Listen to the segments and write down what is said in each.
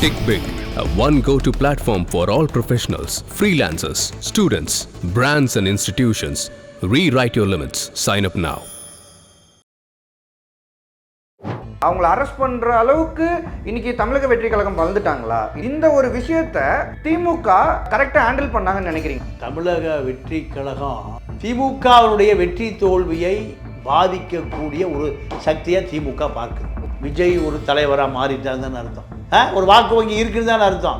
Tick Big, a one go-to platform for all professionals, freelancers, students, brands and institutions. Rewrite your limits. Sign up now. அவங்கள arrest பண்ற அளவுக்கு இன்னைக்கு தமிழக வெற்றி கழகம் வளர்ந்துட்டாங்களா? இந்த ஒரு விஷயத்தை திமுக கரெக்டா ஹேண்டில் பண்ணாங்கன்னு நினைக்கிறீங்க? தமிழக வெற்றி கழகம் திமுகவுடைய வெற்றி தோல்வியை பாதிக்கக்கூடிய ஒரு சக்தியை திமுக பார்க்குது. விஜய் ஒரு தலைவராக மாறிட்டாருன்னு அர்த்தம். ஒரு வாக்கு வங்கி இருக்குன்னு தான் அர்த்தம்.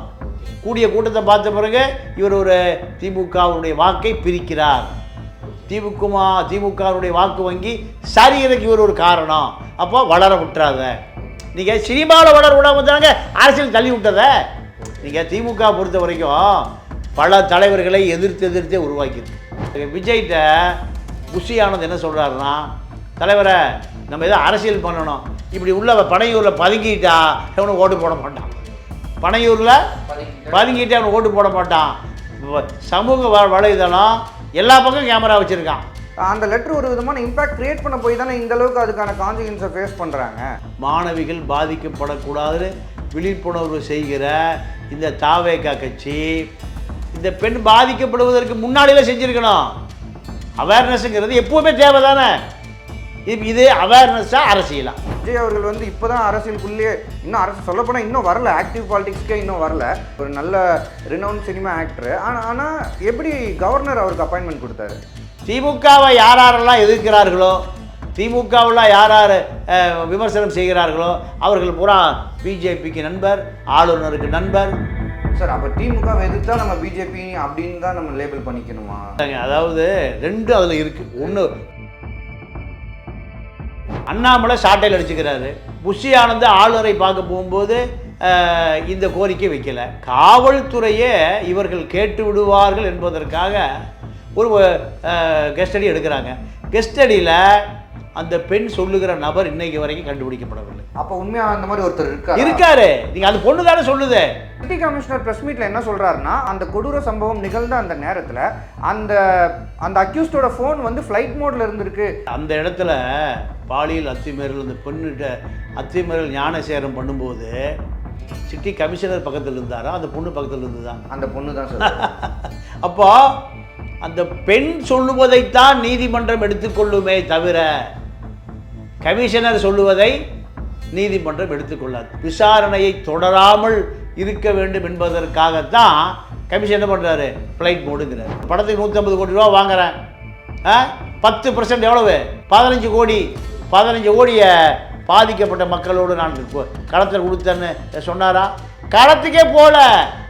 கூடிய கூட்டத்தை பார்த்த பிறகு இவர் ஒரு திமுகவுடைய வாக்கை பிரிக்கிறார். திமுகவுடைய வாக்கு வங்கி சரியறதுக்கு இவர் ஒரு காரணம். அப்போ வளர விட்டுறாத. நீங்கள் சினிமாவில் வளர விடாமல் தாங்க அரசியல் தள்ளி விட்டத. நீங்கள் திமுக பொறுத்த வரைக்கும் பல தலைவர்களை எதிர்த்தே உருவாக்கிது. விஜய்கிட்ட புஷி ஆனந்த் என்ன சொல்கிறாருன்னா, தலைவரை நம்ம எதோ அரசியல் பண்ணணும், இப்படி உள்ள பனையூரில் பதுங்கிட்டா அவனுக்கு ஓட்டு போட மாட்டான். பனையூரில் பதுங்கிட்டு அவனுக்கு ஓட்டு போட மாட்டான். சமூக வலைதளம் எல்லா பக்கம் கேமரா வச்சுருக்கான். அந்த லெட்டர் ஒரு விதமான இம்பாக்ட் கிரியேட் பண்ண போய் தானே இந்த அளவுக்கு அதுக்கான கான்சிக்வன்ஸை ஃபேஸ் பண்ணுறாங்க. மாணவிகள் பாதிக்கப்படக்கூடாதுன்னு விழிப்புணர்வு செய்கிற இந்த தாவேகா கட்சி இந்த பெண் பாதிக்கப்படுவதற்கு முன்னாடியில் செஞ்சுருக்கணும். அவேர்னஸ்ங்கிறது எப்போவுமே தேவை தானே. இது அவேர்னஸாக அரசியலா? விஜய் அவர்கள் வந்து இப்போ தான் அரசியலுக்குள்ளேயே, இன்னும் அரசு சொல்லப்போனால் இன்னும் வரல, ஆக்டிவ் பாலிடிக்ஸ்க்கே இன்னும் வரல. ஒரு நல்ல ரினவுன் சினிமா ஆக்டரு. ஆனால் எப்படி கவர்னர் அவருக்கு அப்பாயின்மெண்ட் கொடுத்தாரு? திமுகவை யாரெல்லாம் எதிர்க்கிறார்களோ, திமுகவில் யார் விமர்சனம் செய்கிறார்களோ அவர்கள் பூரா பிஜேபிக்கு நண்பர், ஆளுநருக்கு நண்பர். சார், அப்போ திமுகவை எதிர்த்தா நம்ம பிஜேபி அப்படின்னு தான் நம்ம லேபிள் பண்ணிக்கணுமா? அதாவது ரெண்டு அதில் இருக்குது. ஒன்று, அண்ணாமலை சாட்டையில் அடிச்சுக்கிறாரு. புஷி ஆனந்த் ஆளுநரை பார்க்க போகும்போது இந்த கோரிக்கை வைக்கல. காவல்துறையே இவர்கள் கேட்டு விடுவார்கள் என்பதற்காக ஒரு கஸ்டடி எடுக்கிறாங்க. கஸ்டடியில் அந்த பெண் சொல்லுகிற நபர் இன்னைக்கு வரைக்கும் கண்டுபிடிக்கப்படவில்லை. அப்போ உண்மையாக அந்த மாதிரி ஒருத்தர் இருக்காரு. நீங்கள் அது பொண்ணு தானே சொல்லுது. சிட்டி கமிஷனர் ப்ரெஸ் மீட்டில் என்ன சொல்கிறாருன்னா, அந்த கொடூர சம்பவம் நிகழ்ந்த அந்த நேரத்தில் அந்த அந்த அக்யூஸ்டோட ஃபோன் வந்து ஃப்ளைட் மோடில் இருந்திருக்கு. அந்த இடத்துல பாலியல் அத்துமீறல், அந்த பெண்ணிட்ட அத்துமீறல் ஞானசேரம் பண்ணும்போது சிட்டி கமிஷனர் பக்கத்தில் இருந்தாரா, அந்த பொண்ணு பக்கத்தில் இருந்ததா? அந்த பொண்ணு தான் சார். அப்போ அந்த பெண் சொல்லுவதைத்தான் நீதிமன்றம் எடுத்துக்கொள்ளுமே தவிர கமிஷனர் சொல்லுவதை நீதிமன்றம் எடுத்துக்கொள்ளாது. விசாரணையை தொடராமல் இருக்க வேண்டும் என்பதற்காகத்தான் கமிஷன் என்ன பண்ணுறாரு, ஃப்ளைட் மோடுங்கிறார். படத்துக்கு 150 கோடி ரூபா வாங்குறேன், 10% எவ்வளவு? 15 கோடி. 15 கோடியை பாதிக்கப்பட்ட மக்களோடு நான் களத்தில் கொடுத்தேன்னு சொன்னாரா? களத்துக்கே போல.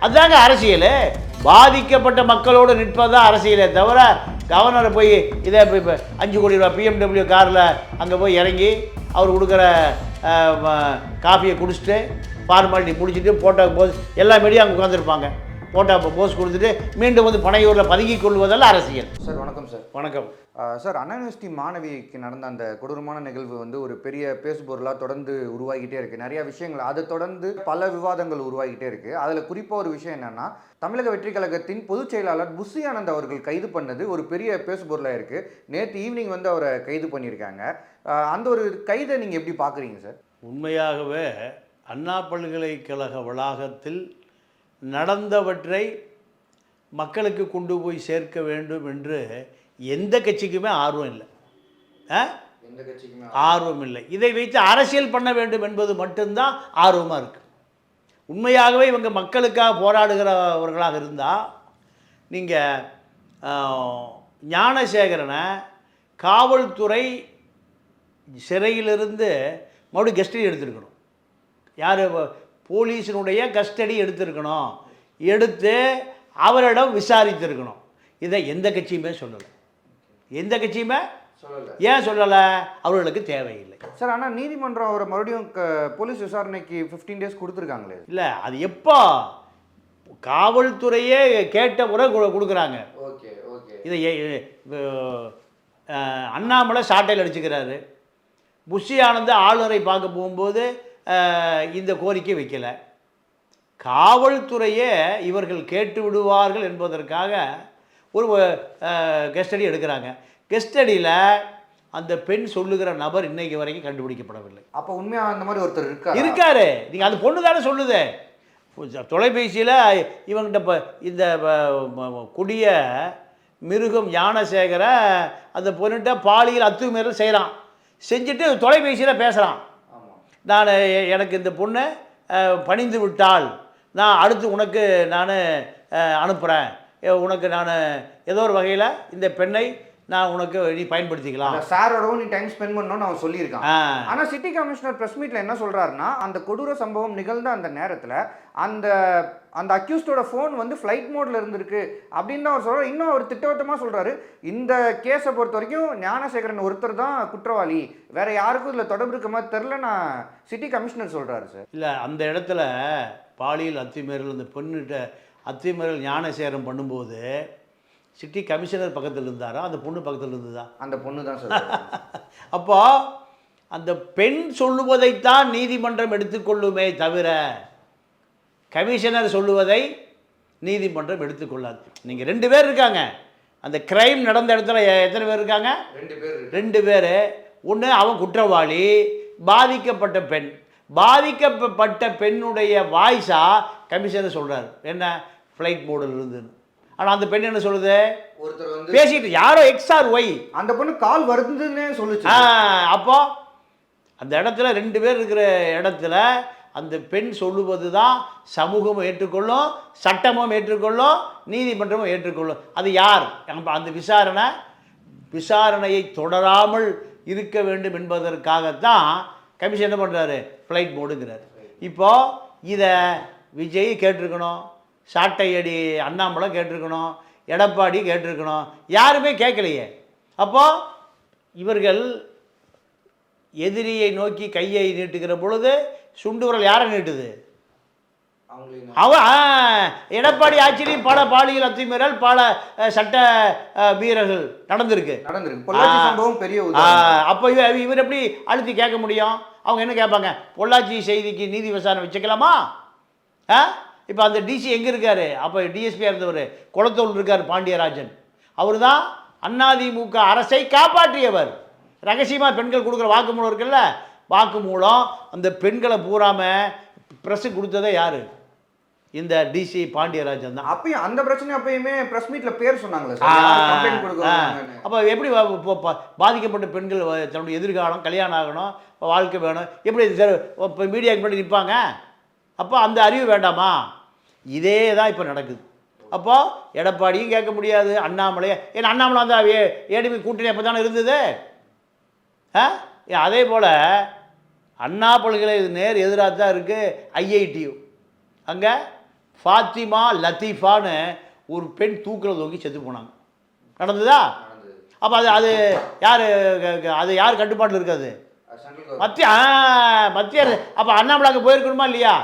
அதுதாங்க அரசியல். பாதிக்கப்பட்ட மக்களோடு நிற்பதான் அரசியலே தவிர கவர்னரை போய் இதே இப்போ 5 கோடி ரூபா BMW காரில் அங்கே போய் இறங்கி அவர் கொடுக்குற காஃபியை குடிச்சிட்டு ஃபார்மாலிட்டி முடிச்சுட்டு போட்டோ போஸ் எல்லா மீடியா அங்கே உட்காந்துருப்பாங்க. போட்டோ போஸ் கொடுத்துட்டு மீண்டும் வந்து பனையூரில் பதுங்கி கொள்வதெல்லாம் அரசியல். சார் வணக்கம். சார் வணக்கம். சார், அண்ணா யூனிவர்சிட்டி மாணவிக்கு நடந்த அந்த கொடூரமான நிகழ்வு வந்து ஒரு பெரிய பேசுபொருளாக தொடர்ந்து உருவாகிட்டே இருக்குது. நிறையா விஷயங்கள் அதை தொடர்ந்து பல விவாதங்கள் உருவாகிட்டே இருக்குது. அதில் குறிப்பாக ஒரு விஷயம் என்னென்னா, தமிழக வெற்றி கழகத்தின் பொதுச் செயலாளர் புஷி ஆனந்த் அவர்கள் கைது பண்ணது ஒரு பெரிய பேசுபொருளாக இருக்குது. நேற்று ஈவினிங் வந்து அவரை கைது பண்ணியிருக்காங்க. அந்த ஒரு கைதை நீங்கள் எப்படி பார்க்குறீங்க சார்? உண்மையாகவே அண்ணா பல்கலைக்கழக வளாகத்தில் நடந்தவற்றை மக்களுக்கு கொண்டு போய் சேர்க்க வேண்டும் என்று எந்த கட்சிக்குமே ஆர்வம் இல்லை. ஆர்வம் இல்லை. இதை வைத்து அரசியல் பண்ண வேண்டும் என்பது மட்டும்தான் ஆர்வமாக இருக்குது. உண்மையாகவே இவங்க மக்களுக்காக போராடுகிறவர்களாக இருந்தால் நீங்கள் ஞானசேகரனை காவல்துறை சிறையிலிருந்து மறுபடியும் கஸ்டடி எடுத்துருக்கணும். யார்? போலீஸினுடைய கஸ்டடி எடுத்திருக்கணும். எடுத்து அவரிடம் விசாரித்திருக்கணும். இதை எந்த கட்சியுமே சொல்லலை. எந்த கட்சியுமே சொல்லலை. ஏன் சொல்லலை? அவர்களுக்கு தேவையில்லை. சார், ஆனால் நீதிமன்றம் அவரை மறுபடியும் போலீஸ் விசாரணைக்கு 15 days கொடுத்துருக்காங்களே. இல்லை, அது எப்போ? காவல்துறையே கேட்ட முறை கொடுக்குறாங்க. Okay okay. இதை அண்ணாமலை சாட்டையில் அடிச்சுக்கிறாரு. புஷி ஆனந்த் ஆளுநரை பார்க்க போகும்போது இந்த கோரிக்கை வைக்கல. காவல்துறையே இவர்கள் கேட்டு விடுவார்கள் என்பதற்காக ஒரு கஸ்டடி எடுக்கிறாங்க. கஸ்டடியில் அந்த பெண் சொல்லுகிற நபர் இன்னைக்கு வரைக்கும் கண்டுபிடிக்கப்படவில்லை. அப்போ உண்மையாக அந்த மாதிரி ஒருத்தர் இருக்காரு. நீங்கள் அது பொண்ணு தானே சொல்லுது. தொலைபேசியில் இவங்கிட்ட இப்போ இந்த கொடிய மிருகம் ஞானசேகரை அந்த பொண்ணுகிட்ட பாலியல் அத்துமீறல் செய்கிறான், செஞ்சுட்டு தொலைபேசியில் பேசுகிறான். நான் எனக்கு இந்த பொண்ணு பணிந்து விட்டால் நான் அடுத்து உனக்கு நான் அனுப்புகிறேன், உனக்கு நான் ஏதோ ஒரு வகையில் இந்த பெண்ணை நான் உனக்கு நீ பயன்படுத்திக்கலாம், சாரோடவும் நீ டைம் ஸ்பெண்ட் பண்ணணும்னு அவன் சொல்லியிருக்கான். ஆனால் சிட்டி கமிஷனர் ப்ரெஸ் மீட்டில் என்ன சொல்கிறாருன்னா, அந்த கொடூர சம்பவம் நிகழ்ந்த அந்த நேரத்தில் அந்த அந்த அக்யூஸ்டோட ஃபோன் வந்து ஃப்ளைட் மோடில் இருந்திருக்கு அப்படின்னு தான் அவர் சொல்கிறார். இன்னும் அவர் திட்டவட்டமாக சொல்கிறாரு, இந்த கேஸை பொறுத்த வரைக்கும் ஞானசேகரன் ஒருத்தர் தான் குற்றவாளி, வேற யாருக்கும் இதில் தொடர்பு இருக்க மாதிரி தெரில நான் சிட்டி கமிஷனர் சொல்கிறாரு சார். இல்லை, அந்த இடத்துல பாலியல் அத்துமீறல் அந்த பெண்ணிட்ட அத்துமீறல் ஞானசேகரம் பண்ணும்போது சிட்டி கமிஷனர் பக்கத்தில் இருந்தாரா, அந்த பொண்ணு பக்கத்தில் இருந்ததா? அந்த பொண்ணு தான் சார். அப்போ அந்த பெண் சொல்லுவதைத்தான் நீதிமன்றம் எடுத்துக்கொள்ளுமே தவிர கமிஷனர் சொல்லுவதை நீதிமன்றம் எடுத்துக்கொள்ளாது. நீங்கள் 2 பேர் இருக்காங்க, அந்த கிரைம் நடந்த இடத்துல எத்தனை பேர் இருக்காங்க? 2 பேர். ஒன்று அவன் குற்றவாளி, பாதிக்கப்பட்ட பெண். பாதிக்கப்பட்ட பெண்ணுடைய வாய்ஸா கமிஷனர் சொல்கிறார் என்ன, ஃப்ளைட் மோடில் இருந்துன்னு. ஆனால் அந்த பெண் என்ன சொல்லுது, ஒருத்தர் வந்து பேசிட்டு யாரோ XRY அந்த பொண்ணு கால் வருதுன்னே சொல்லுச்சு. அப்போ அந்த இடத்துல 2 பேர் இருக்கிற இடத்துல அந்த பெண் சொல்லுவது தான் சமூகமும் ஏற்றுக்கொள்ளும், சட்டமும் ஏற்றுக்கொள்ளும், நீதிமன்றமும் ஏற்றுக்கொள்ளும். அது யார்? அந்த விசாரணையை தொடராமல் இருக்க வேண்டும் என்பதற்காகத்தான் கமிஷன் என்ன பண்ணுறாரு, ஃப்ளைட் மோடுங்கிறார். இப்போது இதை விஜய் கேட்டிருக்கணும், சாட்டையடி அண்ணாமலை கேட்டிருக்கணும், எடப்பாடி கேட்டிருக்கணும், யாருமே கேட்கலையே. அப்போது இவர்கள் எதிரியை நோக்கி கையை நீட்டுகிற பொழுது சுண்டுவிரல் யாரை நீட்டுது? எடப்பாடி ஆட்சியிலையும் பல பாலியல் அத்துமீறல், பல சட்ட வீரர்கள் நடந்திருக்கு. அப்போ இவர் எப்படி அழுத்தி கேட்க முடியும்? அவங்க என்ன கேட்பாங்க, பொள்ளாச்சி செய்திக்கு நீதி விசாரணை வச்சுக்கலாமா? இப்போ அந்த டிசி எங்கே இருக்கார்? அப்போ டிஎஸ்பியாக இருந்தவர் குளத்தூர் இருக்கார் பாண்டியராஜன். அவர் தான் அதிமுக அரசை காப்பாற்றியவர். ரகசியமாக பெண்கள் கொடுக்குற வாக்குமூலம் இருக்குல்ல, வாக்குமூலம் அந்த பெண்களை பூராமல் ப்ரெஸ்ஸு கொடுத்ததே யார்? இந்த டிசி பாண்டியராஜன் தான். அப்பயும் அந்த பிரச்சனை அப்பயுமே ப்ரெஸ் மீட்டில் பேர் சொன்னாங்களே. அப்போ எப்படி பாதிக்கப்பட்ட பெண்கள் தன்னுடைய எதிர்காலம், கல்யாணம் ஆகணும், வாழ்க்கை வேணும், எப்படி இப்போ மீடியாவுக்கு முன்னாடி நிற்பாங்க? அப்போ அந்த அறிவு வேண்டாமா? இதே தான் இப்போ நடக்குது. அப்போது எடப்பாடியும் கேட்க முடியாது, அண்ணாமலையே. ஏன்னா அண்ணாமலை வந்து ஏடிபி கூட்டணி அப்போ தானே இருந்தது. அதே போல் அண்ணா பல்கலை நேர் எதிராக தான் இருக்குது IITU. அங்கே ஃபாத்திமா லத்தீஃபான்னு ஒரு பெண் தூக்கில் தொங்கி செத்து போனாங்க. நடந்ததா? அப்போ அது யார், அது யார் கட்டுப்பாட்டில் இருக்காது? மத்திய அப்போ அண்ணாமலை அங்கே போயிருக்கணுமா இல்லையா?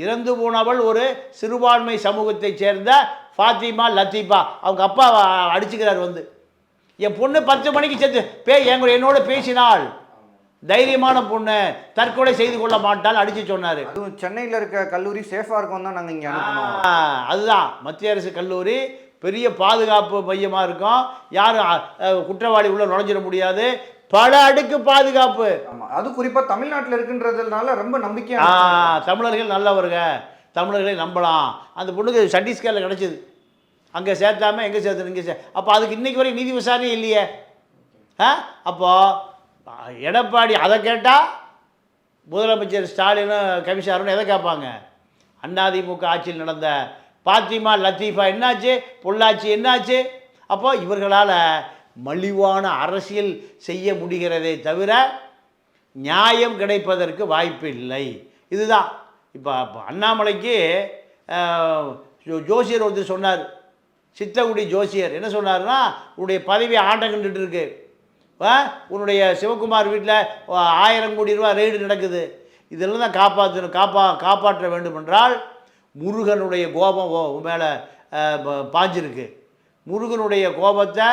இறந்து போனவள் ஒரு சிறுபான்மை சமூகத்தை சேர்ந்த ஃபாத்திமா லத்தீஃபா. அவங்க அப்பா அடிச்சுக்கிறார் வந்து, என் பொண்ணு 10 மணிக்கு செத்து என்னோட பேசினாள், தைரியமான பொண்ணு, தற்கொலை செய்து கொள்ள மாட்டால் அடிச்சு சொன்னார். அதுவும் சென்னையில் இருக்க கல்லூரி சேஃபாக இருக்கும் தான் நாங்கள் இங்கே அனுப்பணும். அதுதான் மத்திய அரசு கல்லூரி, பெரிய பாதுகாப்பு மையமாக இருக்கும், யாரும் குற்றவாளி உள்ள நுழைஞ்சிட முடியாது, பல அடுக்கு பாதுகாப்பு. அது குறிப்பாக தமிழ்நாட்டில் இருக்குன்றதுனால ரொம்ப நம்பிக்கையா. தமிழர்கள் நல்லவருங்க, தமிழர்களை நம்பலாம். அந்த பொண்ணுக்கு சத்தீஸ்கரில் கிடச்சிது, அங்கே சேர்த்தாம எங்கே சேர்த்து இங்கே அப்போ அதுக்கு இன்றைக்கி வரைக்கும் நீதி விசாரணை இல்லையே. அப்போது எடப்பாடி அதை கேட்டால் முதலமைச்சர் ஸ்டாலினும் கமிஷனரும் எதை கேட்பாங்க? அதிமுக ஆட்சியில் நடந்த பாத்திமா லத்தீஃபா என்னாச்சு, பொள்ளாச்சி என்னாச்சு? அப்போது இவர்களால் மலிவான அரசியல் செய்ய முடிகிறதே தவிர நியாயம் கிடைப்பதற்கு வாய்ப்பு இல்லை. இதுதான் இப்போ அண்ணாமலைக்கு ஜோசியர் ஒருத்தர் சொன்னார், சித்தகுடி ஜோசியர் என்ன சொன்னார்னா, உன்னுடைய பதவி ஆண்டங்கண்டுட்டு இருக்கு, உன்னுடைய சிவகுமார் வீட்டில் 1000 கோடி ரூபா ரெய்டு நடக்குது, இதெல்லாம் தான் காப்பாற்றணும், காப்பாற்ற வேண்டும் என்றால் முருகனுடைய கோபம் மேலே பாஞ்சிருக்கு, முருகனுடைய கோபத்தை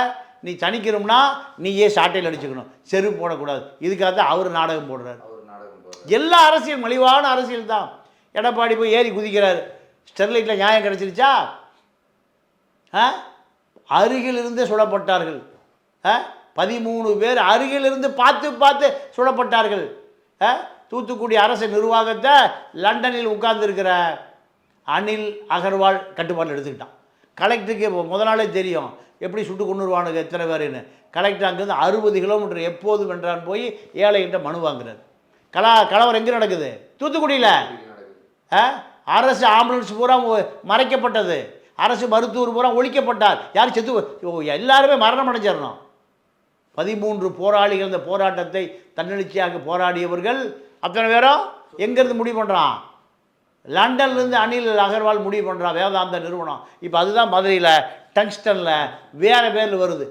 நீ தணிக்கணும்னா நீயே சாட்டையில் அடிச்சுக்கணும், செருப்பு போடக்கூடாது. இதுக்காக தான் அவர் நாடகம் போடுறார். எல்லா அரசியல் மலிவான அரசியல் தான். எடப்பாடி போய் ஏறி குதிக்கிறார், ஸ்டெர்லைட்டில் நியாயம் கிடச்சிருச்சா? அருகிலிருந்து சுடப்பட்டார்கள், 13 பேர் அருகிலிருந்து பார்த்து சுடப்பட்டார்கள். தூத்துக்குடி அரசு நிர்வாகத்தை லண்டனில் உட்கார்ந்துருக்கிற அனில் அகர்வால் கட்டுப்பாட்டில் எடுத்துக்கிட்டான். கலெக்டருக்கு முத நாளே தெரியும் எப்படி சுட்டு கொண்டுருவானுங்க எத்தனை பேருன்னு. கலெக்டர் அங்கேருந்து 60 கிலோமீட்டர் எப்போது வென்றான் போய் ஏழைகிட்ட மனு வாங்குறாரு. கலவரம் எங்கே நடக்குது? தூத்துக்குடியில். அரசு ஆம்புலன்ஸ் பூரா மறைக்கப்பட்டது, அரசு மருத்துவர் பூரா ஒழிக்கப்பட்டார். யார் செத்து எல்லாருமே மரணம் அடைஞ்சிடணும். 13 போராளிகள் இந்த போராட்டத்தை தன்னெழுச்சியாக போராடியவர்கள் அத்தனை பேரும் எங்கேருந்து முடிவு பண்ணுறான்? லண்டன்லேருந்து அனில் அகர்வால் முடிவு பண்ணுறான், வேதாந்த நிறுவனம். இப்போ அதுதான் மதுரையில் டங்ஸ்டனில் வேறு பேரில் வருது.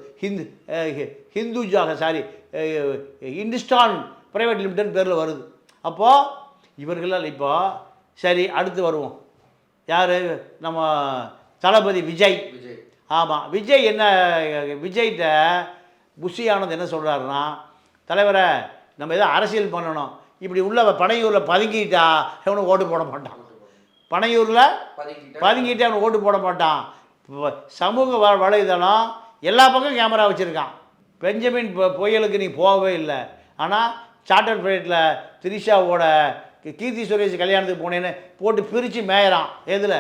இந்துஸ்தான் ப்ரைவேட் லிமிடெட் பேரில் வருது. அப்போது இவர்களால் இப்போ சரி அடுத்து வருவோம். யார்? நம்ம தளபதி விஜய். ஆமாம், விஜய் என்ன, விஜய்கிட்ட புஷி ஆனந்த் என்ன சொல்கிறாருன்னா, தலைவரை நம்ம எதோ அரசியல் பண்ணணும், இப்படி உள்ள பனையூரில் பதுங்கிட்டா அவனுக்கு ஓட்டு போட மாட்டான். பனையூரில் பதுங்கிட்டு அவனுக்கு ஓட்டு போட மாட்டான். சமூக வலைதளம் எல்லா பக்கம் கேமரா வச்சுருக்கான். பெஞ்சமின் புயலுக்கு நீ போகவே இல்லை, ஆனால் சார்ட்டர் ஃப்ளைட்டில் திரிஷாவோட கீர்த்தி சுரேஷ் கல்யாணத்துக்கு போனேன்னு போட்டு பிரித்து மேயறான். எதில்?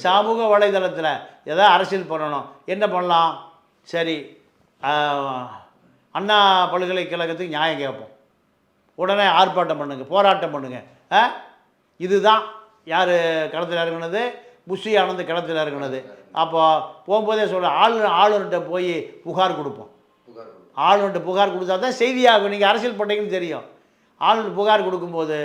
சமூக வலைதளத்தில். எதாவது அரசியல் பண்ணணும், என்ன பண்ணலாம்? சரி, அண்ணா பல்கலைக்கழகத்துக்கு நியாயம் கேட்போம், உடனே ஆர்ப்பாட்டம் பண்ணுங்க, போராட்டம் பண்ணுங்க. இதுதான் யார் களத்தில் இறங்குனது? புஷி ஆனந்த் களத்தில் இறங்குனது. அப்போ போகும்போதே சொல்ல ஆளுநர்கிட்ட போய் புகார் கொடுப்போம். ஆளுநர்கிட்ட புகார் கொடுத்தா தான் செய்தியாகும். நீங்கள் அரசியல் பண்ணீங்கன்னு தெரியும். ஆளுநர் புகார் கொடுக்கும்போது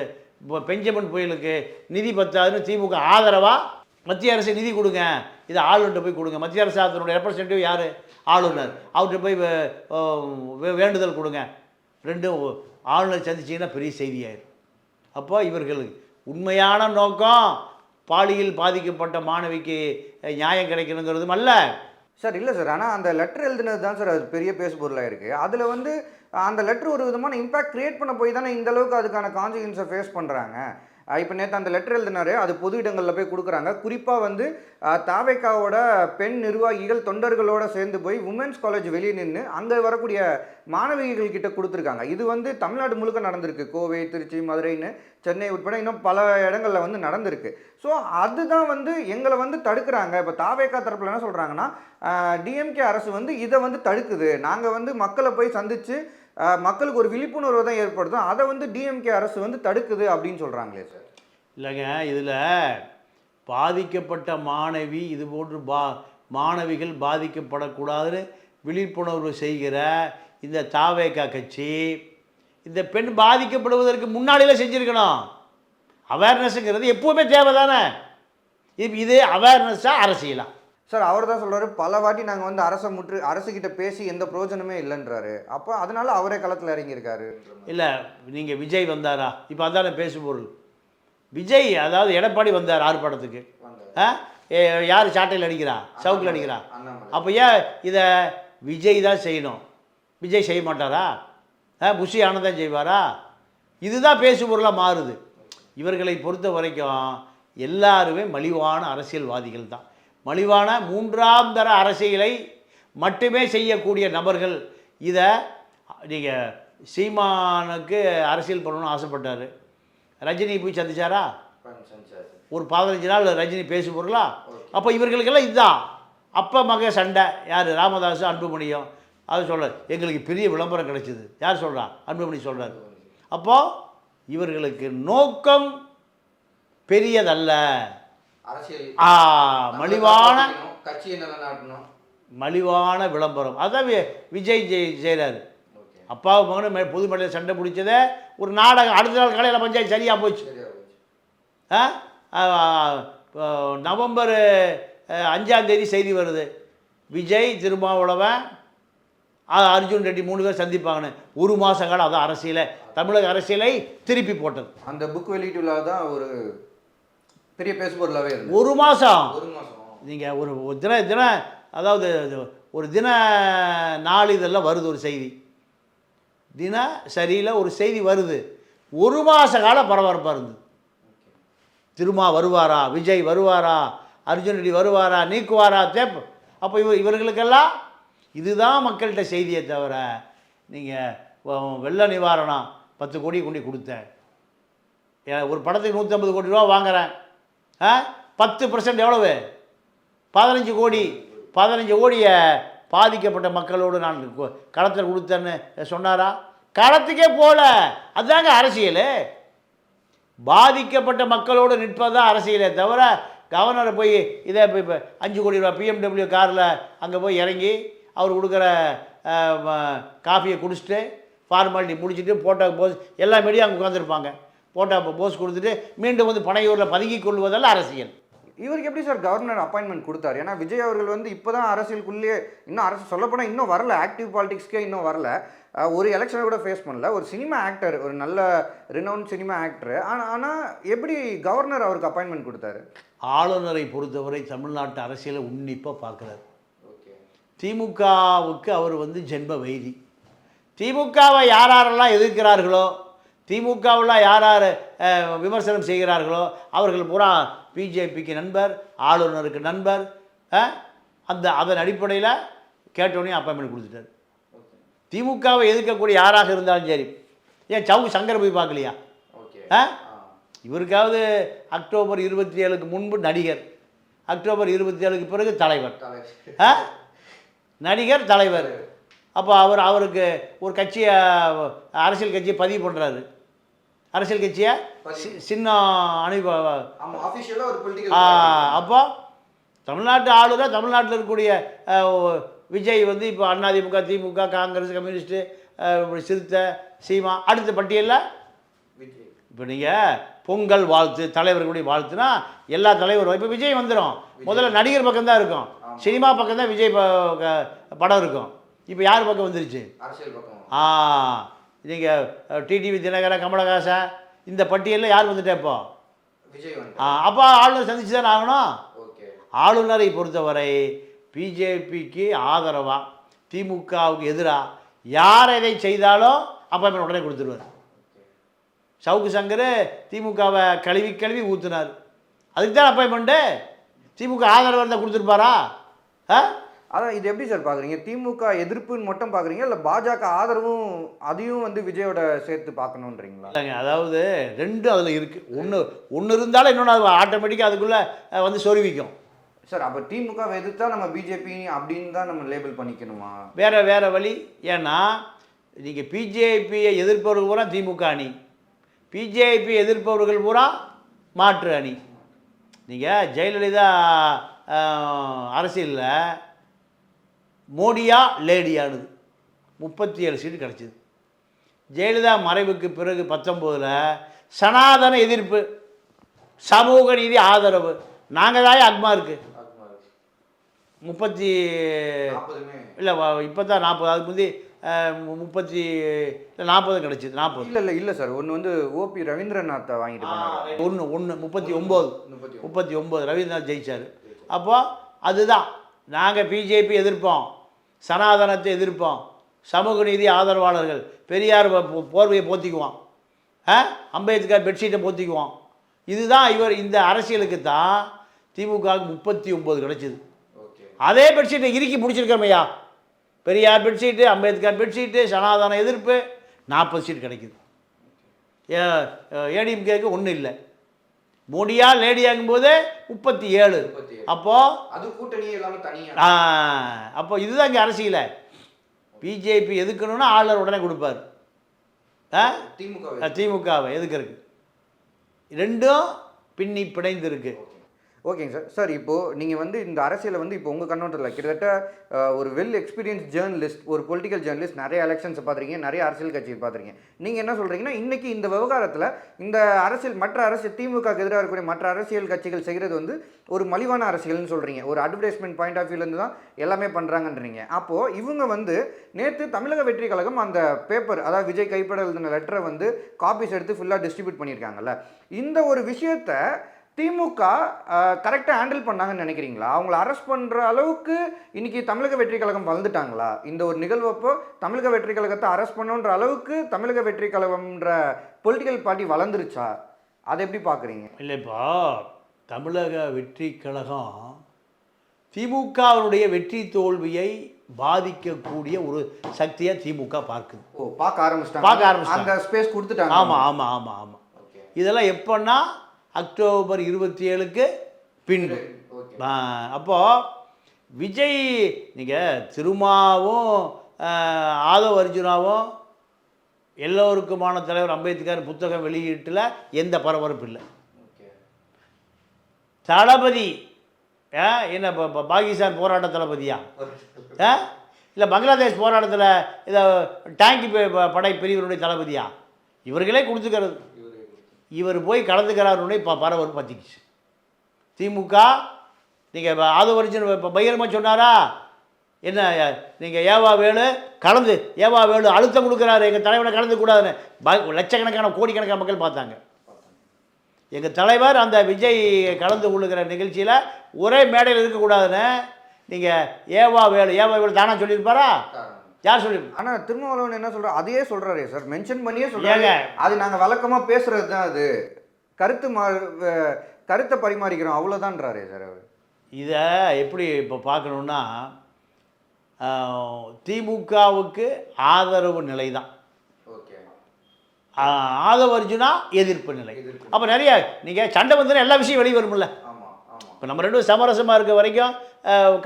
இப்போ பெஞ்சமின் புயலுக்கு நிதி பத்தாதுன்னு திமுக ஆதரவாக மத்திய அரசு நிதி கொடுங்க, இதை ஆளுநர்கிட்ட போய் கொடுங்க. மத்திய அரசு அதனுடைய ரெப்ரசன்டேட்டிவ் யார்? ஆளுநர். அவர்கிட்ட போய் வேண்டுதல் கொடுங்க. ரெண்டும் ஆளுநர் சந்திச்சிங்கன்னா பெரிய செய்தியாயிரும். அப்போ இவர்களுக்கு உண்மையான நோக்கம் பாலியல் பாதிக்கப்பட்ட மாணவிக்கு நியாயம் கிடைக்கணுங்கிறதும் அல்ல சார். இல்லை சார், ஆனால் அந்த லெட்டர் எழுதுனது தான் சார் அது பெரிய பேசு பொருளாக இருக்குது. அதில் வந்து அந்த லெட்டர் ஒரு விதமான இம்பாக்ட் க்ரியேட் பண்ண போய் தானே இந்த அளவுக்கு அதுக்கான கான்சிக்வன்ஸை ஃபேஸ் பண்ணுறாங்க. இப்போ நேற்று அந்த லெட்டர் எழுதினாரு, அது பொது இடங்களில் போய் கொடுக்குறாங்க. குறிப்பாக வந்து தாவேக்காவோட பெண் நிர்வாகிகள் தொண்டர்களோடு சேர்ந்து போய் உமன்ஸ் காலேஜ் வெளியே நின்று அங்கே வரக்கூடிய மாணவிகள் கிட்ட கொடுத்துருக்காங்க. இது வந்து தமிழ்நாடு முழுக்க நடந்திருக்கு. கோவை, திருச்சி, மதுரைன்னு, சென்னை உட்பட இன்னும் பல இடங்களில் வந்து நடந்திருக்கு. ஸோ அதுதான் வந்து எங்களை வந்து தடுக்கிறாங்க. இப்போ தாவேக்கா தரப்பில் என்ன சொல்கிறாங்கன்னா, டிஎம்கே அரசு வந்து இதை வந்து தடுக்குது, நாங்கள் வந்து மக்களை போய் சந்தித்து மக்களுக்கு ஒரு விழிப்புணர்வு தான் ஏற்படுத்தும், அதை வந்து டிஎம்கே அரசு வந்து தடுக்குது அப்படின்னு சொல்கிறாங்களே சார். இல்லைங்க, இதில் பாதிக்கப்பட்ட மாணவி இது போன்று மாணவிகள் பாதிக்கப்படக்கூடாதுன்னு விழிப்புணர்வு செய்கிற இந்த தாவேக்கா கட்சி இந்த பெண் பாதிக்கப்படுவதற்கு முன்னாடியில் செஞ்சுருக்கணும். அவேர்னஸ்ங்கிறது எப்போவுமே தேவை தானே. இது அவேர்னஸாக அரசியலா? சார் அவர் தான் சொல்கிறாரு, பல வாட்டி நாங்கள் வந்து அரசுக்கிட்ட பேசி எந்த பிரயோஜனமே இல்லைன்றாரு. அப்போ அதனால அவரே களத்தில் இறங்கியிருக்காரு. இல்லை, நீங்கள் விஜய் வந்தாரா? இப்போ அதான பேசு பொருள். விஜய், அதாவது எடப்பாடி வந்தார் ஆர்ப்பாட்டத்துக்கு. யார் சாட்டையில் அடிக்கிறா? சவுக்கில் அடிக்கிறா? அப்போ ஏன் இதை விஜய் தான் செய்யணும்? விஜய் செய்ய மாட்டாரா? புஷி ஆனந்த் தான் செய்வாரா? இதுதான் பேசு பொருளாக மாறுது. இவர்களை பொறுத்த வரைக்கும் எல்லாருமே மலிவான அரசியல்வாதிகள் தான். மலிவான 3ஆம் தர அரசியலை மட்டுமே செய்யக்கூடிய நபர்கள். இதை நீங்கள் சீமானுக்கு அரசியல் பண்ணணும்னு ஆசைப்பட்டார், ரஜினி போய் சந்திச்சாரா? ஒரு 15 நாள் ரஜினி பேசு பொருளா? அப்போ இவர்களுக்கெல்லாம் இதுதான். அப்போ மக சண்டை. யார்? ராமதாஸ், அன்புமணியும். அது சொல்கிறார், எங்களுக்கு பெரிய விளம்பரம் கிடைச்சிது. யார் சொல்கிறா? அன்புமணி சொல்கிறார். அப்போது இவர்களுக்கு நோக்கம் பெரியதல்ல, மலிவான மலிவான விளம்பரம். அதான் விஜய் செய்கிறாரு. அப்பாவு மகனும் பொது மேடையில் சண்டை பிடிச்சதே ஒரு நாடகம். அடுத்த நாள் காலையில் பஞ்சாயத்து சரியாக போச்சு. நவம்பர் 5ஆம் தேதி செய்தி வருது, விஜய், திருமாவளவன், அர்ஜுன் ரெட்டி 3 பேர் சந்திப்பாங்கன்னு. ஒரு மாத காலம் அதான் அரசியலை, தமிழக அரசியலை திருப்பி போட்டது. அந்த புக் வெளியீட்டு விழா தான் ஒரு பெரிய பேசுபொருளாகவே இருந்தது. ஒரு மாதம் நீங்கள் ஒரு தின அதாவது ஒரு தின நாளிதழில் வருது ஒரு செய்தி, தின சரியில் ஒரு செய்தி வருது. ஒரு மாத காலம் பரபரப்பாக இருந்தது. திருமா வருவாரா, விஜய் வருவாரா, அர்ஜுன் ரெட்டி வருவாரா, நீக்குவாரா, தேப். அப்போ இவர்களுக்கெல்லாம் இதுதான் மக்கள்கிட்ட செய்தியை தவிர நீங்கள் வெள்ள நிவாரணம், 10 கோடி கொண்டு கொடுத்தேன். ஒரு படத்துக்கு 150 கோடி ரூபா வாங்குறேன். 10% எவ்வளவு? 15 கோடி. 15 கோடியை பாதிக்கப்பட்ட மக்களோடு நான் களத்தில் கொடுத்தேன்னு சொன்னாரா? களத்துக்கே போகல. அதுதாங்க அரசியல். பாதிக்கப்பட்ட மக்களோடு நிற்பதுதான் அரசியலே தவிர கவர்னரை போய் இதை இப்போ 5 கோடி ரூபா BMW காரில் அங்கே போய் இறங்கி அவர் கொடுக்குற காஃபியை குடிச்சிட்டு ஃபார்மாலிட்டி முடிச்சுட்டு ஃபோட்டோ போஸ் எல்லா மீடியா அங்கே உட்காந்துருப்பாங்க. ஃபோட்டோ போஸ் கொடுத்துட்டு மீண்டும் வந்து பனையூரில் பதுங்கி கொள்வதெல்லாம் அரசியல். இவருக்கு எப்படி சார் கவர்னர் அப்பாயின்மெண்ட் கொடுத்தாரு? ஏன்னா விஜய் அவர்கள் வந்து இப்போ தான் அரசியலுக்குள்ளேயே இன்னும் அரசு சொல்லப்போனால் இன்னும் வரல, ஆக்டிவ் பாலிடிக்ஸ்க்கே இன்னும் வரல, ஒரு எலெக்ஷனை கூட ஃபேஸ் பண்ணல, ஒரு சினிமா ஆக்டர், ஒரு நல்ல ரினவுண்ட் சினிமா ஆக்டர். ஆனால் எப்படி கவர்னர் அவருக்கு அப்பாயின்மெண்ட் கொடுத்தாரு? ஆளுநரை பொறுத்தவரை தமிழ்நாட்டு அரசியலை உன்னிப்பாக பார்க்குறாரு. திமுகவுக்கு அவர் வந்து ஜென்ம வைரி. திமுகவை யாரெல்லாம் எதிர்க்கிறார்களோ, திமுகவில் யார் விமர்சனம் செய்கிறார்களோ அவர்கள் பூரா பிஜேபிக்கு நண்பர், ஆளுநருக்கு நண்பர். அதன் அடிப்படையில் கேட்டோன்னே அப்பாயின்மெண்ட் கொடுத்துட்டார். திமுகவை எதிர்க்கக்கூடிய யாராக இருந்தாலும் சரி. ஏன் சவுக்கு சங்கரை போய் பார்க்கலையா? இவருக்காவது அக்டோபர் 27க்கு முன்பு நடிகர், அக்டோபர் 27க்கு பிறகு தலைவர். நடிகர் தலைவர். அப்போ அவருக்கு ஒரு கட்சியை, அரசியல் கட்சியை பதிவு பண்ணுறாரு. அரசியல் கட்சியை சின்ன அப்போ தமிழ்நாட்டு ஆளுநர், தமிழ்நாட்டில் இருக்கக்கூடிய விஜய் வந்து இப்போ அதிமுக, திமுக, காங்கிரஸ், கம்யூனிஸ்ட்டு, சிறுத்தை, சீமா அடுத்த பட்டியலில். இப்போ நீங்கள் பொங்கல் வாழ்த்து, தலைவர்களுடைய வாழ்த்துனா எல்லா தலைவரும் இப்போ விஜய் வந்துடும். முதல்ல நடிகர் பக்கம்தான் இருக்கும், சினிமா பக்கம் தான் விஜய் படம் இருக்கும். இப்போ யார் பக்கம் வந்துருச்சு? அரசியல் பக்கம். நீங்கள் டிடிவி தினகரன், கமலஹாசன் இந்த பட்டியலில் யார் வந்துட்டே இப்போ? விஜய். அப்போ ஆளுநர் சந்திச்சு தான் ஆகணும். ஆளுநரை பொறுத்தவரை பிஜேபிக்கு ஆதரவாக, திமுகவுக்கு எதிராக யார் எதை செய்தாலும் அப்பாயின்மெண்ட் உடனே கொடுத்துருவார். சவுக்கு சங்கர் திமுகவை கழுவி கழுவி ஊற்றுனார். அதுக்கு தான் அப்பாயின்மெண்ட்டு. திமுக ஆதரவு இருந்தால் கொடுத்துருப்பாரா? அதான் இது எப்படி சார் பார்க்குறீங்க? திமுக எதிர்ப்புன்னு மட்டும் பார்க்குறீங்க, இல்லை பாஜக ஆதரவும் அதையும் வந்து விஜயோட சேர்த்து பார்க்கணுன்றீங்களா? இல்லைங்க, அதாவது ரெண்டும் அதில் இருக்குது. ஒன்று இருந்தாலும் இன்னொன்று அது ஆட்டோமேட்டிக்காக அதுக்குள்ளே வந்து சொருவிக்கும். சார் அப்போ திமுக எதிர்த்தா நம்ம பிஜேபி அப்படின்னு தான் நம்ம லேபிள் பண்ணிக்கணுமா? வேறு வழி. ஏன்னா நீங்கள் பிஜேபியை எதிர்ப்பவர்கள் பூரா திமுக அணி, பிஜேபி எதிர்ப்பவர்கள் பூரா மாற்று அணி. நீங்கள் ஜெயலலிதா அரசியலில் மோடியா லேடியானது 37 சீட்டு கிடச்சிது. ஜெயலலிதா மறைவுக்கு பிறகு 19ல் சனாதன எதிர்ப்பு, சமூக நீதி ஆதரவு, நாங்கள் தான் அக்மா இருக்குது 30 இல்லை இப்போ தான் 40, அதுக்கு முந்தி 30 இல்லை 40 கிடச்சிது. 40 இல்லை சார், ஒன்று வந்து ஓபி ரவீந்திரநாத்தை வாங்கிட்டு போனாங்க. 39 ரவீந்திரநாத் ஜெயிச்சார். அப்போ அதுதான் நாங்கள் பிஜேபி எதிர்ப்போம், சனாதனத்தை எதிர்ப்போம், சமூக நீதி ஆதரவாளர்கள், பெரியார் போர்வையை போத்திக்குவோம், அம்பேத்கர் பெட்ஷீட்டை போத்திக்குவோம். இதுதான் இந்த அரசியலுக்கு தான் திமுகவுக்கு 39 கிடச்சிது. அதே பெட்ஷீட்டை இறுக்கி பிடிச்சிருக்கோமையா, பெரியார் பெட்ஷீட்டு, அம்பேத்கர் பெட்ஷீட்டு, சனாதன எதிர்ப்பு 40 சீட் கிடைக்குது. ஏடிஎம்கேக்கு ஒன்றும் இல்லை. மோடியா லேடியாகும்போது 37. அப்போது அது கூட்டணி எல்லாமே தனியாக. அப்போ இதுதான் இங்கே அரசியல. பிஜேபி எதுக்கணும்னா ஆளுநர் உடனே கொடுப்பார். திமுகவை எதுக்கிறதுக்கு ரெண்டும் பின்னி பிணைந்து இருக்கு. ஓகேங்க சார். சார் இப்போது நீங்கள் வந்து இந்த அரசியலை வந்து இப்போ உங்கள் கண்ணோட்டத்தில் கிட்டத்தட்ட ஒரு வெல் எக்ஸ்பீரியன்ஸ் ஜேர்னலிஸ்ட், ஒரு பொலிட்டிக்கல் ஜேர்னலிஸ்ட், நிறைய எலெக்ஷன்ஸை பார்த்துருக்கீங்க, நிறைய அரசியல் கட்சியை பார்த்துருக்கீங்க. நீங்கள் என்ன சொல்கிறீங்கன்னா இன்றைக்கி இந்த விவகாரத்தில் இந்த அரசியல், மற்ற அரசியல், திமுகவுக்கு எதிராக இருக்கக்கூடிய மற்ற அரசியல் கட்சிகள் செய்கிறது வந்து ஒரு மலிவான அரசியல்னு சொல்கிறீங்க, ஒரு அட்வர்டைஸ்மெண்ட் பாயிண்ட் ஆஃப் வியூலேருந்து தான் எல்லாமே பண்ணுறாங்கன்றீங்க. அப்போது இவங்க வந்து நேற்று தமிழக வெற்றி கழகம் அந்த பேப்பர், அதாவது விஜய் கைப்பட எழுதின லெட்டரை வந்து காப்பீஸ் எடுத்து ஃபுல்லாக டிஸ்ட்ரிபியூட் பண்ணியிருக்காங்கல்ல, இந்த ஒரு விஷயத்தை திமுக கரெக்டாக ஹேண்டில் பண்ணாங்கன்னு நினைக்கிறீங்களா? அவங்கள அரெஸ்ட் பண்ணுற அளவுக்கு இன்றைக்கி தமிழக வெற்றி கழகம் வளர்ந்துட்டாங்களா? இந்த ஒரு நிகழ்வப்போ தமிழக வெற்றி கழகத்தை அரெஸ்ட் பண்ணுன்ற அளவுக்கு தமிழக வெற்றி கழகம்ன்ற பொலிட்டிக்கல் பார்ட்டி வளர்ந்துருச்சா? அதை எப்படி பார்க்குறீங்க? இல்லைப்பா, தமிழக வெற்றி கழகம் திமுகவுடைய வெற்றி தோல்வியை பாதிக்கக்கூடிய ஒரு சக்தியை திமுக பார்க்குது. பார்க்க ஆரம்பிச்சிட்டாங்க. அந்த ஸ்பேஸ் கொடுத்துட்டாங்க. ஆமாம் ஆமாம் ஆமாம் ஆமாம். இதெல்லாம் எப்போன்னா அக்டோபர் 27க்கு பின்பு. அப்போது விஜய் நீங்கள் திருமாவும் ஆதவ் அர்ஜுனாவும் எல்லோருக்குமான தலைவர் அம்பேத்கர் புத்தகம் வெளியீட்டில் எந்த பரபரப்பு இல்லை. தளபதி என்ன பாகிஸ்தான் போராட்ட தளபதியா இல்லை பங்களாதேஷ் போராட்டத்தில் இதை டேங்கி படை பிரிவினுடைய தளபதியா? இவர்களே கொடுத்துக்கிறது. இவர் போய் கலந்துக்கிறாருடைய பரபரப்பு பற்றிக்கிச்சு. திமுக நீங்கள் ஆதவ அர்ஜுன் இப்போ பகிரமாக சொன்னாரா என்ன, நீங்கள் ஏவா வேலு கலந்து ஏவா வேலு அழுத்தம் கொடுக்குறாரு எங்கள் தலைவனை கலந்துக்கூடாதுன்னு லட்சக்கணக்கான கோடிக்கணக்கான மக்கள் பார்த்தாங்க. எங்கள் தலைவர் அந்த விஜய் கலந்து கொள்ளுகிற நிகழ்ச்சியில் ஒரே மேடையில் இருக்கக்கூடாதுன்னு நீங்கள் ஏவா வேலு தானா சொல்லியிருப்பாரா? யார் சொல்லி? ஆனால் திருமாவளவன் என்ன சொல்கிறார், அதையே சொல்கிறாரே சார், மென்ஷன் பண்ணியே சொல்கிறாங்க. அது நாங்கள் வழக்கமாக பேசுகிறது தான், அது கருத்தை பரிமாறிக்கிறோம் அவ்வளோதான்றாரே சார் அவர். இதை எப்படி இப்போ பார்க்கணுன்னா திமுகவுக்கு ஆதரவு நிலை தான், ஆதவ அர்ஜுனா எதிர்ப்பு நிலை. அப்போ நிறைய நீங்கள் சண்டை வந்துன்னா எல்லா விஷயம் வெளியே வரும்ல. இப்போ நம்ம ரெண்டும் சமரசமாக இருக்க வரைக்கும்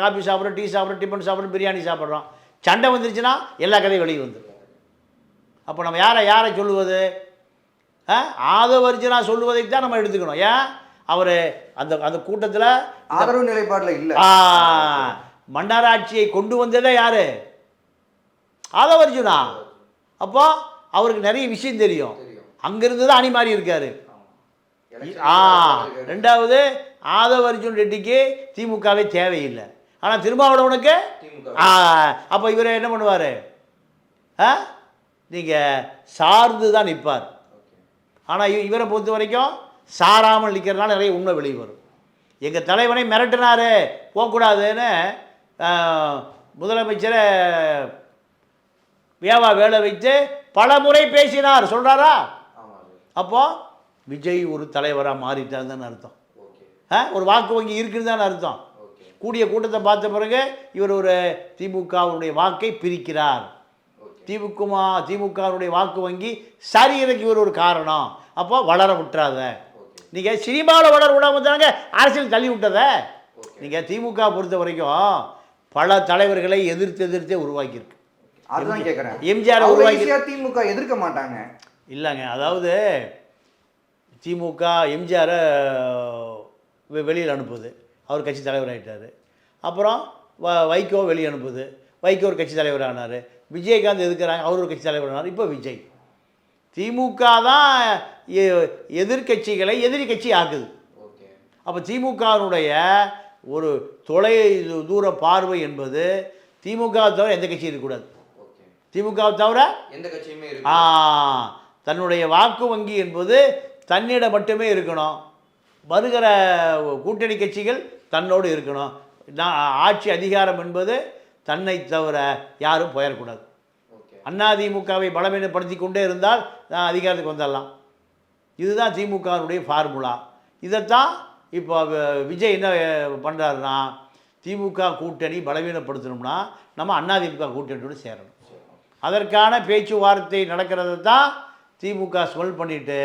காஃபி சாப்பிட்றோம், டீ சாப்பிட்றோம், டிஃபன் சாப்பிட்றோம், பிரியாணி சாப்பிட்றோம். சண்டை வந்துருச்சுன்னா எல்லா கதையும் வெளியே வந்துடும். அப்போ நம்ம யாரை சொல்லுவது? ஆதவ அர்ஜுனா சொல்லுவதை தான் நம்ம எடுத்துக்கணும். ஏன் அவர் அந்த கூட்டத்தில் ஆதரவு நிலைப்பாட்டில் இல்லை. மன்னராட்சியை கொண்டு வந்ததே யாரு? ஆதவ அர்ஜுனா. அப்போ அவருக்கு நிறைய விஷயம் தெரியும். அங்கிருந்து தான் அணி மாறி இருக்காரு. ரெண்டாவது ஆதவ அர்ஜுன் ரெட்டிக்கு திமுகவே தேவையில்லை. ஆனால் திருமாவளவனுக்கு அப்போ இவர் என்ன பண்ணுவார்? நீங்கள் சார்ந்து தான் நிற்பார். ஆனால் இவரை பொறுத்த வரைக்கும் சாராமல் நிற்கிறதுனால நிறைய உண்மை வெளியே வரும். எங்கள் தலைவனை மிரட்டினாரு போகக்கூடாதுன்னு முதலமைச்சரை வேலை வைத்து பல முறை பேசினார், சொல்கிறாரா? அப்போ விஜய் ஒரு தலைவராக மாறிட்டார் தான் அர்த்தம். ஒரு வாக்கு வங்கி இருக்குன்னு தான் அர்த்தம். கூடிய கூட்டத்தை பார்த்த பிறகு இவர் ஒரு திமுகவுடைய வாக்கை பிரிக்கிறார். திமுகவுடைய வாக்கு வங்கி சரியறதுக்கு இவர் ஒரு காரணம். அப்போ வளர விட்டுறாத. நீங்கள் சினிமாவில் வளர விடாமல் தாங்க அரசியல் தள்ளி விட்டத. நீங்கள் திமுக பொறுத்த வரைக்கும் பல தலைவர்களை எதிர்த்தே உருவாக்கியிருக்கு. அதுதான் கேட்குறேன். எம்ஜிஆர் உருவாக்கி திமுக எதிர்க்க மாட்டாங்க இல்லைங்க. அதாவது திமுக எம்ஜிஆரை வெளியில் அனுப்புது, அவர் கட்சி தலைவர் ஆகிட்டார். அப்புறம் வைகோ வெளியே அனுப்புது, வைகோ ஒரு கட்சி தலைவர் ஆனார். விஜயகாந்த் எதுக்குறாங்க, அவர் ஒரு கட்சி தலைவர் ஆனார். இப்போ விஜய். திமுக தான் எதிர்கட்சிகளை எதிரி கட்சி ஆக்குது. அப்போ திமுகனுடைய ஒரு தொலை தூர பார்வை என்பது திமுக தவிர எந்த கட்சியும் இருக்கக்கூடாது. திமுக தவிர எந்த கட்சியுமே தன்னுடைய வாக்கு வங்கி என்பது தன்னிடம் மட்டுமே இருக்கணும். வருகிற கூட்டணி கட்சிகள் தன்னோடு இருக்கணும். ஆட்சி அதிகாரம் என்பது தன்னை தவிர யாரும் போயிடக்கூடாது. அதிமுகவை பலவீனப்படுத்தி கொண்டே இருந்தால் அதிகாரத்துக்கு வந்துடலாம். இதுதான் திமுகவுடைய ஃபார்முலா. இதைத்தான் இப்போ விஜய் என்ன பண்ணுறாருன்னா, திமுக கூட்டணி பலவீனப்படுத்தணும்னா நம்ம அதிமுக கூட்டணியோடு சேரணும். அதற்கான பேச்சுவார்த்தை நடக்கிறது தான் திமுக ஸ்மெல் பண்ணிவிட்டு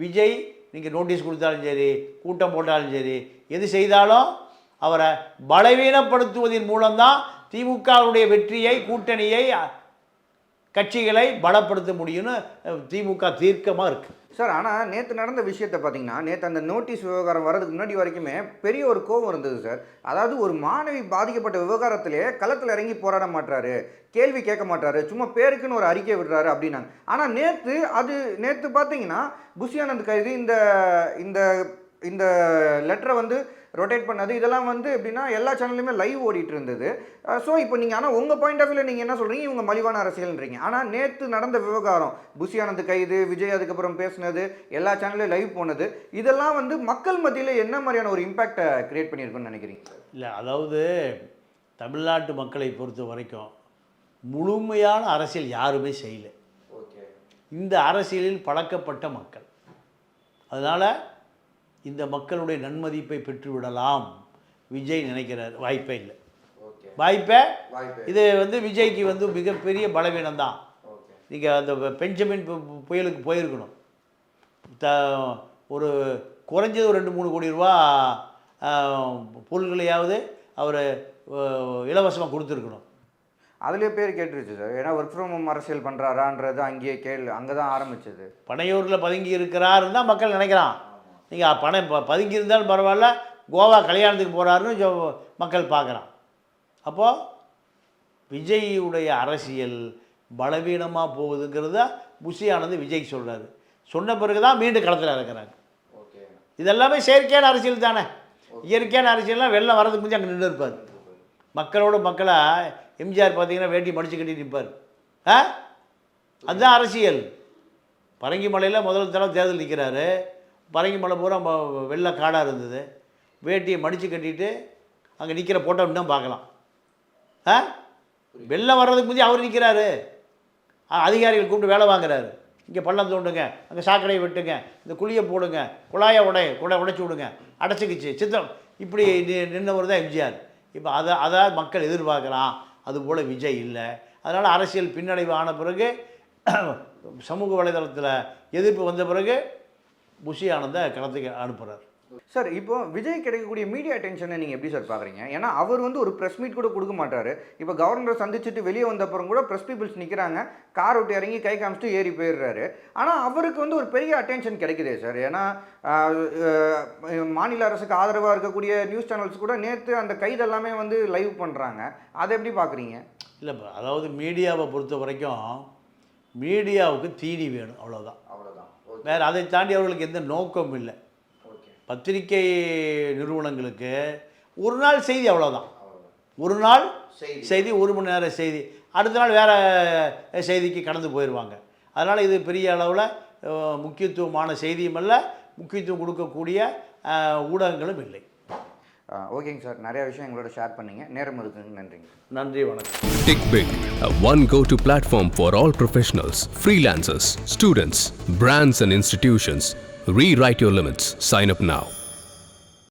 விஜய் நீங்கள் நோட்டீஸ் கொடுத்தாலும் சரி, கூட்டம் போட்டாலும் சரி, எது செய்தாலும் அவரை பலவீனப்படுத்துவதன் மூலம்தான் திமுகவுடைய வெற்றியை, கூட்டணியை, கட்சிகளை பலப்படுத்த முடியும்னு திமுக தீர்க்கமாக இருக்குது சார். ஆனால் நேற்று நடந்த விஷயத்தை பார்த்தீங்கன்னா, நேற்று அந்த நோட்டீஸ் விவகாரம் வர்றதுக்கு முன்னாடி வரைக்குமே பெரிய ஒரு கோபம் இருந்தது சார். அதாவது ஒரு மாணவி பாதிக்கப்பட்ட விவகாரத்திலே களத்தில் இறங்கி போராட மாட்டாரு, கேள்வி கேட்க மாட்டாரு, சும்மா பேருக்குன்னு ஒரு அறிக்கை விடுறாரு அப்படின்னாங்க. ஆனால் நேற்று பார்த்தீங்கன்னா புஷியானந்த் கைது இந்த இந்த லெட்டரை வந்து ரொட்டேட் பண்ணது இதெல்லாம் வந்து எப்படின்னா எல்லா சேனல்லையுமே லைவ் ஓடிட்டு இருந்தது. ஸோ இப்போ நீங்கள் ஆனால் உங்கள் பாயிண்ட் ஆஃப் வியூவில் நீங்கள் என்ன சொல்கிறீங்க, இவங்க மலிவான அரசியல்ன்றீங்க. ஆனால் நேற்று நடந்த விவகாரம், புஷியானந்த் கைது, விஜய் அதுக்கப்புறம் பேசினது, எல்லா சேனல்லையும் லைவ் போனது, இதெல்லாம் வந்து மக்கள் மத்தியில் என்ன மாதிரியான ஒரு இம்பேக்டை கிரியேட் பண்ணியிருக்குன்னு நினைக்கிறீங்க? இல்லை, அதாவது தமிழ்நாட்டு மக்களை பொறுத்த வரைக்கும் முழுமையான அரசியல் யாருமே செய்யலை. இந்த அரசியலில் பழக்கப்பட்ட மக்கள். அதனால் இந்த மக்களுடைய நன்மதிப்பை பெற்றுவிடலாம் விஜய் நினைக்கிறார். வாய்ப்பே இல்லை. வாய்ப்பே இது வந்து விஜய்க்கு வந்து மிகப்பெரிய பலவீனம் தான். நீங்கள் அந்த பெஞ்சமின் புயலுக்கு போயிருக்கணும். ஒரு குறைஞ்சது ஒரு 2-3 கோடி ரூபா பொருள்களையாவது அவர் இலவசமாக கொடுத்துருக்கணும். அதுலேயே பேர் கேட்டுருச்சு சார். ஏன்னா ஒர்க் ஃப்ரம் ஹோம் அரசியல் பண்ணுறாரான்றது அங்கேயே அங்கே தான் ஆரம்பிச்சது. பனையூரில் பதுங்கி இருக்கிறாருன்னு தான் மக்கள் நினைக்கிறான். நீங்கள் பதுங்கி இருந்தாலும் பரவாயில்ல, கோவா கல்யாணத்துக்கு போகிறாருன்னு மக்கள் பார்க்குறான். அப்போது விஜய்யுடைய அரசியல் பலவீனமாக போகுதுங்கிறத புஷி ஆனந்த் விஜய்க்கு சொல்கிறாரு. சொன்ன பிறகு தான் மீண்டும் களத்தில் இறக்குறாங்க. இதெல்லாமே செயற்கையான அரசியல் தானே. இயற்கையான அரசியல்லாம் வெள்ளம் வரதுக்கு முந்தைய அங்கே நின்று இருப்பார். மக்களோட மக்களாக எம்ஜிஆர் பார்த்தீங்கன்னா வேட்டி மடிச்சு கட்டி நிற்பார். அதுதான் அரசியல். பரங்கிமலையில் முதல் தடவை தேர்தல் நிற்கிறாரு. பரங்கிமலை பூரா வெள்ளை காடாக இருந்தது. வேட்டியை மடித்து கட்டிட்டு அங்கே நிற்கிற போட்டோ இன்னும் பார்க்கலாம். வெள்ளம் வர்றதுக்கு முந்தைய அவர் நிற்கிறாரு. அதிகாரிகள் கூப்பிட்டு வேலை வாங்குறாரு. இங்கே பள்ளம் தோண்டுங்க, அங்கே சாக்கடையை வெட்டுங்க, இந்த குழியை போடுங்க, குழாயை உடைச்சி விடுங்க, அடைச்சிக்கிச்சு சித்தம், இப்படி நின்றவர் தான் எம்ஜிஆர். இப்போ அதை மக்கள் எதிர்பார்க்குறான். அதுபோல் விஜய் இல்லை. அதனால் அரசியல் பின்னடைவு ஆன பிறகு சமூக வலைதளத்தில் எதிர்ப்பு வந்த பிறகு புஷி ஆனந்த களத்துக்கு அனுப்புகிறார். சார், இப்போ விஜய் கிடைக்கக்கூடிய மீடியா அட்டென்ஷனை நீங்கள் எப்படி சார் பார்க்குறீங்க? ஏன்னா அவர் வந்து ஒரு ப்ரெஸ் மீட் கூட கொடுக்க மாட்டார். இப்போ கவர்னரை சந்திச்சுட்டு வெளியே வந்த அப்புறம் கூட ப்ரெஸ் பீப்புள்ஸ் நிற்கிறாங்க, கார் விட்டு இறங்கி கை காமிச்சிட்டு ஏறி போயிடுறாரு. ஆனால் அவருக்கு வந்து ஒரு பெரிய அட்டென்ஷன் கிடைக்குதே சார். ஏன்னா மாநில அரசுக்கு ஆதரவாக இருக்கக்கூடிய நியூஸ் சேனல்ஸ் கூட நேற்று அந்த கைதெல்லாமே வந்து லைவ் பண்ணுறாங்க. அதை எப்படி பார்க்குறீங்க? இல்லை, அதாவது மீடியாவை பொறுத்த வரைக்கும் மீடியாவுக்கு தீனி வேணும், அவ்வளோதான். வேறு அதை தாண்டி அவர்களுக்கு எந்த நோக்கம் இல்லை. பத்திரிகை நிறுவனங்களுக்கு ஒரு நாள் செய்தி, அவ்வளோதான். ஒரு நாள் செய்தி, 1 மணி நேரம் செய்தி, அடுத்த நாள் வேறு செய்திக்கு கடந்து போயிடுவாங்க. அதனால் இது பெரிய அளவில் முக்கியத்துவமான செய்தியும் அல்ல, முக்கியத்துவம் கொடுக்கக்கூடிய ஊடகங்களும் இல்லை. ஓகேங்க சார், நிறைய விஷயம் எங்களோட ஷேர் பண்ணிங்க. நேரம் இருக்குங்க. நன்றிங்க. நன்றி, வணக்கம். TickBig, a one go-to platform for all professionals, freelancers, students, brands and institutions. Rewrite your limits. Sign up now.